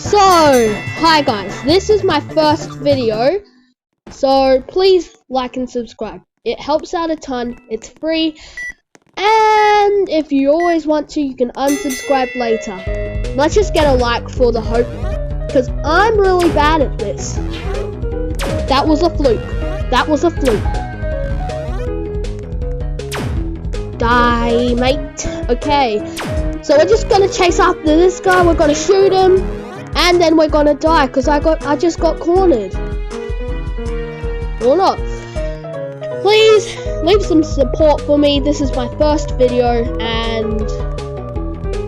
So, hi guys, this is my first video, so please like and subscribe. It helps out a ton, it's free, and if you always want to, you can unsubscribe later. Let's just get a like for the hope, because I'm really bad at this. That was a fluke. That was a fluke. Die, mate. Okay, so we're just gonna chase after this guy, we're gonna shoot him. And then we're gonna die because I just got cornered. Or not. Please leave some support for me. This is my first video, and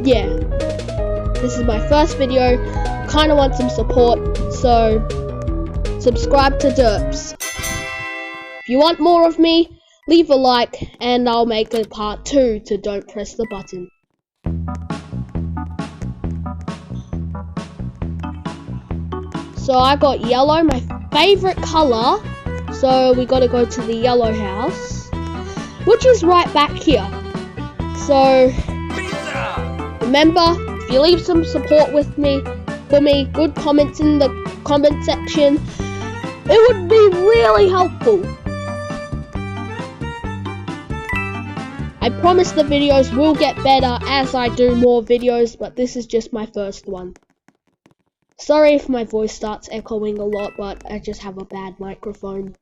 yeah, this is my first video. Kind of want some support, so subscribe to Derps. If you want more of me, leave a like, and I'll make a part 2 to Don't Press the Button. So I got yellow, my favorite color. So we gotta go to the yellow house, which is right back here. So remember, if you leave some support for me, good comments in the comment section, it would be really helpful. I promise the videos will get better as I do more videos, but this is just my first one. Sorry if my voice starts echoing a lot, but I just have a bad microphone.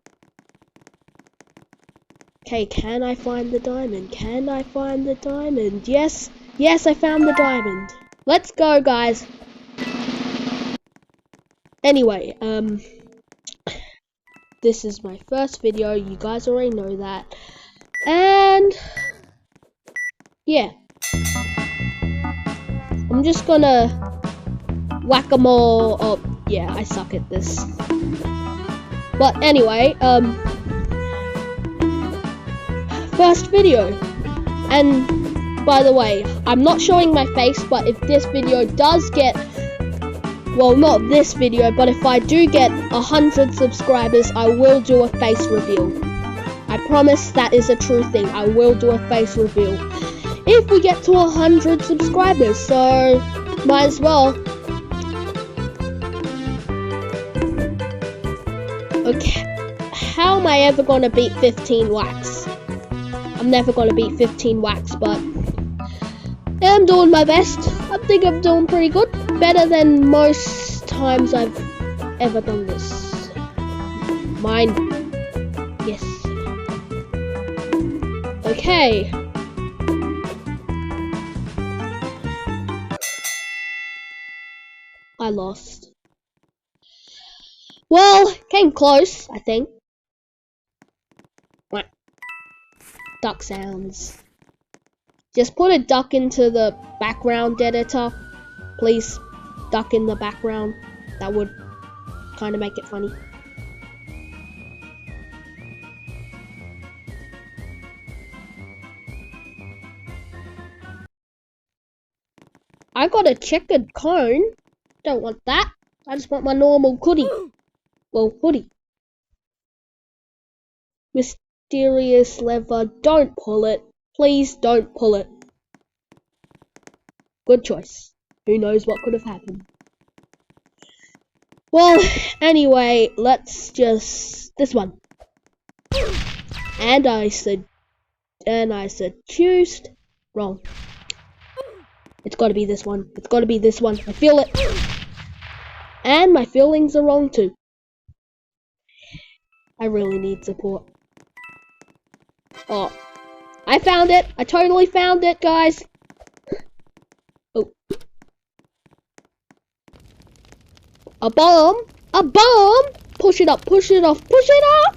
Okay, can I find the diamond? Can I find the diamond? Yes, yes, I found the diamond. Let's go, guys. Anyway, this is my first video. You guys already know that. And yeah, I'm just gonna whack-a-mole. Oh yeah, I suck at this. But anyway, first video. And by the way, I'm not showing my face, but if this video does get, well, not this video, but if I do get 100 subscribers, I will do a face reveal. I promise that is a true thing. I will do a face reveal if we get to 100 subscribers, so might as well. Okay, how am I ever gonna beat 15 whacks? I'm never gonna beat 15 whacks, but I'm doing my best. I think I'm doing pretty good. Better than most times I've ever done this. Mine. Yes. Okay. I lost. Well, came close, I think. What? Duck sounds. Just put a duck into the background editor. Please, duck in the background. That would kind of make it funny. I got a checkered cone. Don't want that. I just want my normal hoodie. Well, hoodie. Mysterious lever. Don't pull it. Please don't pull it. Good choice. Who knows what could have happened. Well, anyway, let's just... this one. And I seduced. Wrong. It's gotta be this one. It's gotta be this one. I feel it. And my feelings are wrong too. I really need support. Oh, I found it. I totally found it, guys. Oh. A bomb. A bomb. Push it up. Push it off. Push it up.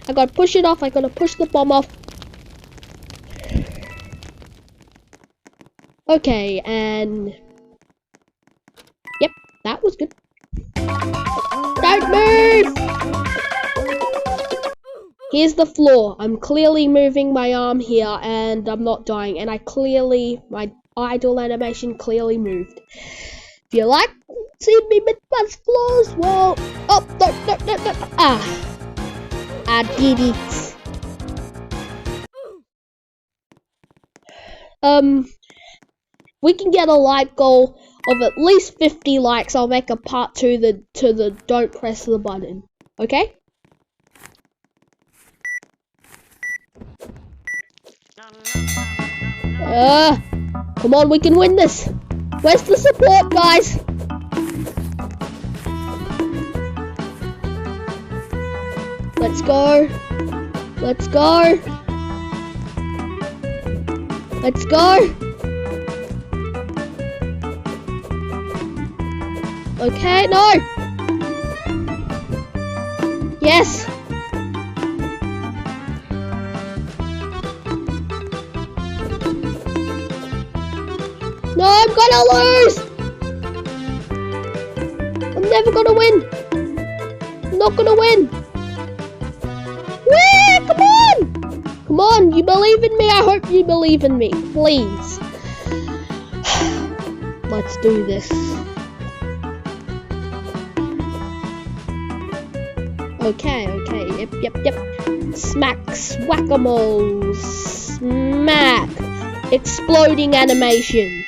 I gotta push it off. I gotta push the bomb off. Okay, and yep, that was good. Don't move! Here's the floor. I'm clearly moving my arm here, and I'm not dying. And my idle animation clearly moved. If you like seeing me mid-buzz floors, well, oh, no. Ah, I did it. We can get a like goal of at least 50 likes, I'll make a part 2 to the don't press the button. Okay? Come on, we can win this. Where's the support, guys? Let's go. Let's go. Let's go. Okay, no. Yes. No, I'm gonna lose. I'm never gonna win. I'm not gonna win. Whee! Come on! Come on, you believe in me? I hope you believe in me. Please. Let's do this. Okay, yep. Smack, whack-a-mole, smack. Exploding animation.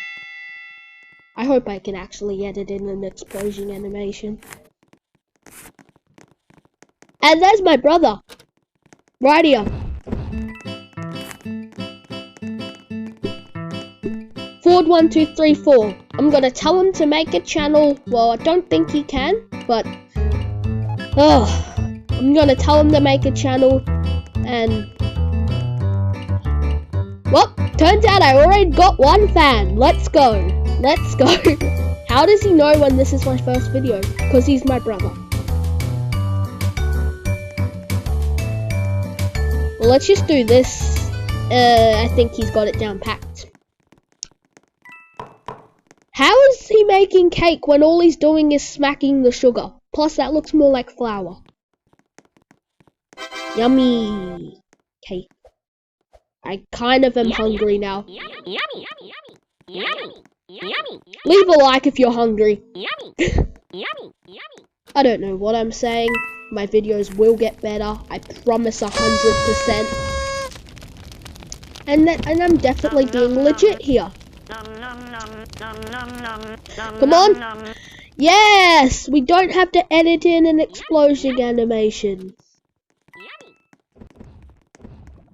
I hope I can actually edit in an explosion animation. And there's my brother. Right here. Ford1234. I'm gonna tell him to make a channel. Well, I don't think he can, but I'm gonna tell him to make a channel. And well, turns out I already got one fan. Let's go. Let's go. How does he know when this is my first video? Because he's my brother. Well, let's just do this. I think he's got it down packed. How is he making cake when all he's doing is smacking the sugar? Plus, that looks more like flour. Yummy cake. I kind of am hungry now. Leave a like if you're hungry. I don't know what I'm saying. My videos will get better. I promise 100%. And I'm definitely being legit here. Come on. Yes! We don't have to edit in an explosion animation.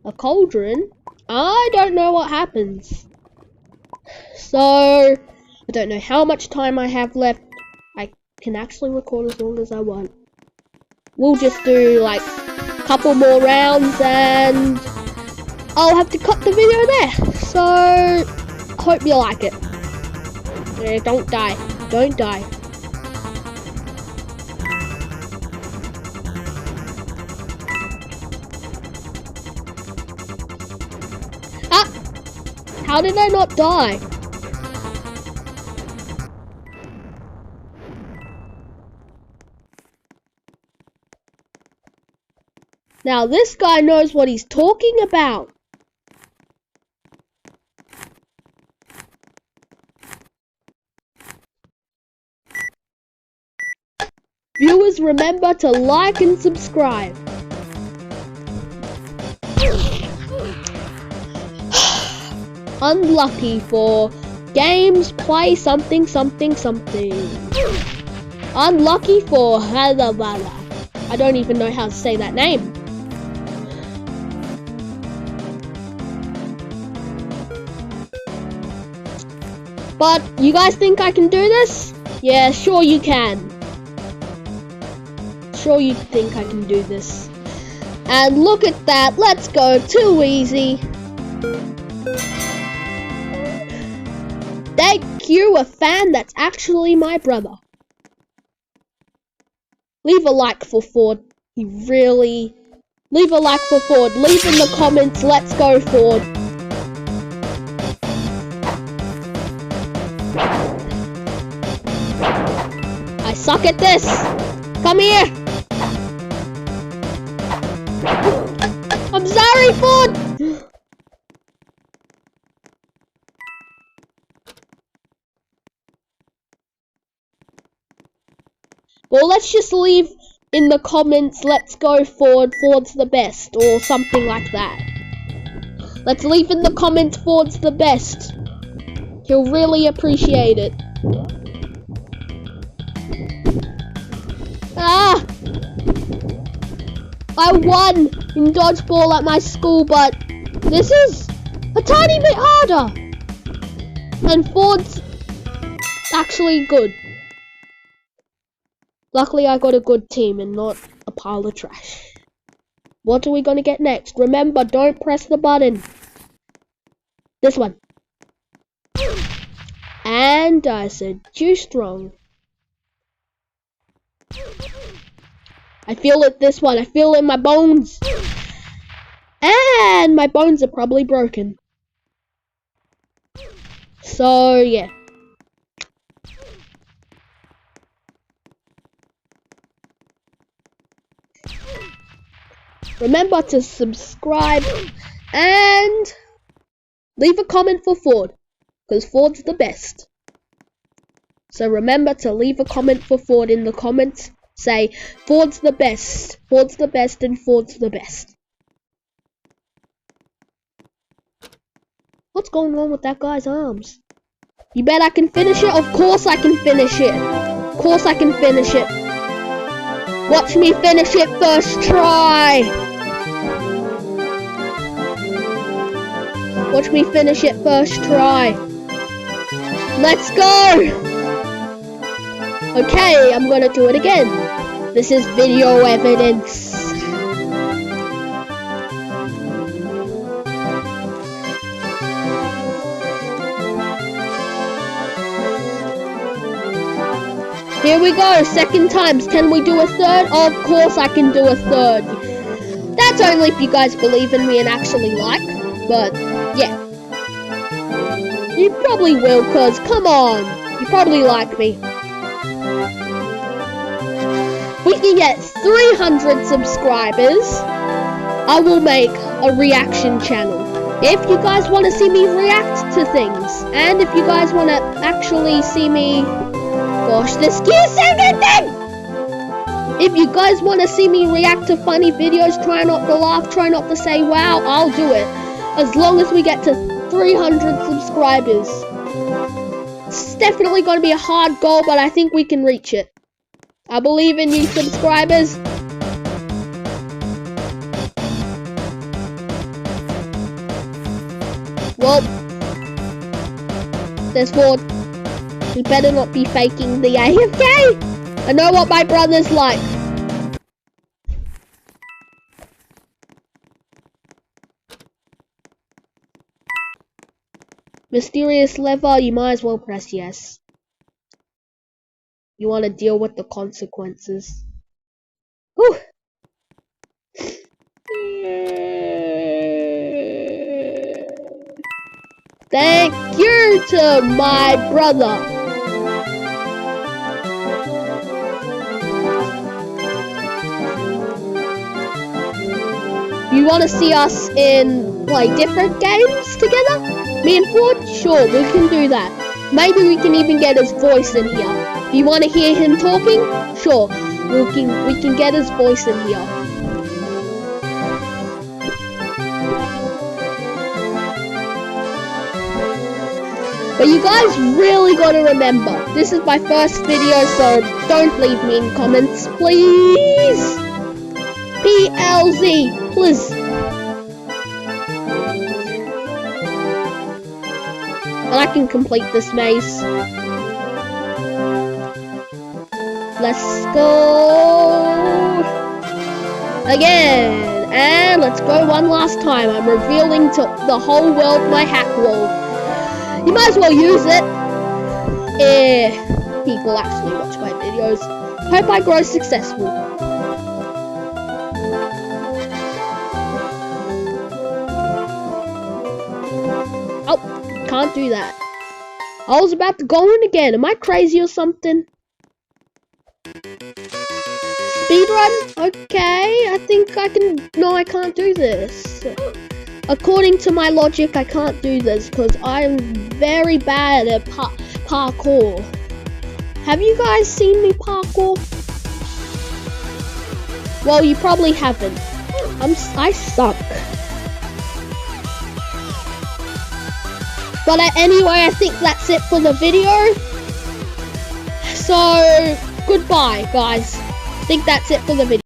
A cauldron? I don't know what happens. So, I don't know how much time I have left. I can actually record as long as I want. We'll just do like a couple more rounds and I'll have to cut the video there. So, hope you like it. Yeah, don't die. Don't die. Ah! How did I not die? Now this guy knows what he's talking about. Viewers, remember to like and subscribe. Unlucky for games play something. Unlucky for I don't even know how to say that name. But you guys think I can do this? Yeah, sure you can. Sure you think I can do this. And look at that, let's go, too easy. Thank you, a fan that's actually my brother. Leave a like for Ford. Leave a like for Ford. Leave in the comments, let's go Ford. I suck at this. Come here. I'm sorry, Ford. Well, let's just leave in the comments, let's go Ford, Ford's the best, or something like that. Let's leave in the comments, Ford's the best. He'll really appreciate it. Ah! I won in dodgeball at my school, but this is a tiny bit harder. And Ford's actually good. Luckily, I got a good team and not a pile of trash. What are we gonna get next? Remember, don't press the button. This one. And I said too strong. I feel it this one. I feel it in my bones. And my bones are probably broken. So, yeah. Remember to subscribe and leave a comment for Ford, because Ford's the best. So remember to leave a comment for Ford in the comments. Say, Ford's the best, Ford's the best, and Ford's the best. What's going on with that guy's arms? You bet I can finish it? Of course I can finish it. Of course I can finish it. Watch me finish it first try. Watch me finish it first try. Let's go! Okay, I'm gonna do it again. This is video evidence. Here we go, second times. Can we do a third? Of course I can do a third. That's only if you guys believe in me and actually like. But, yeah. You probably will, cause, come on. You probably like me. We can get 300 subscribers. I will make a reaction channel. If you guys want to see me react to things. And if you guys want to actually see me... Gosh, this keeps saying thing! If you guys want to see me react to funny videos, try not to laugh, try not to say wow, I'll do it. As long as we get to 300 subscribers. It's definitely going to be a hard goal, but I think we can reach it. I believe in you, subscribers. Well, there's Ford. He better not be faking the AFK. I know what my brother's like. Mysterious lever, you might as well press yes. You want to deal with the consequences. Whew. Thank you to my brother. You want to see us in play different games together? Me and Ford? Sure, we can do that. Maybe we can even get his voice in here. If you want to hear him talking? Sure, we can get his voice in here. But you guys really gotta remember, this is my first video, so don't leave me in comments, please. PLZ, please. But I can complete this maze. Let's go again, and let's go one last time. I'm revealing to the whole world my hack wall. You might as well use it if people actually watch my videos. Hope I grow successful. Oh, can't do that. I was about to go in again. Am I crazy or something? Speedrun? Okay, I think I can... No, I can't do this. According to my logic, I can't do this because I'm very bad at parkour. Have you guys seen me parkour? Well, you probably haven't. I suck. But anyway, I think that's it for the video. goodbye, guys. I think that's it for the video.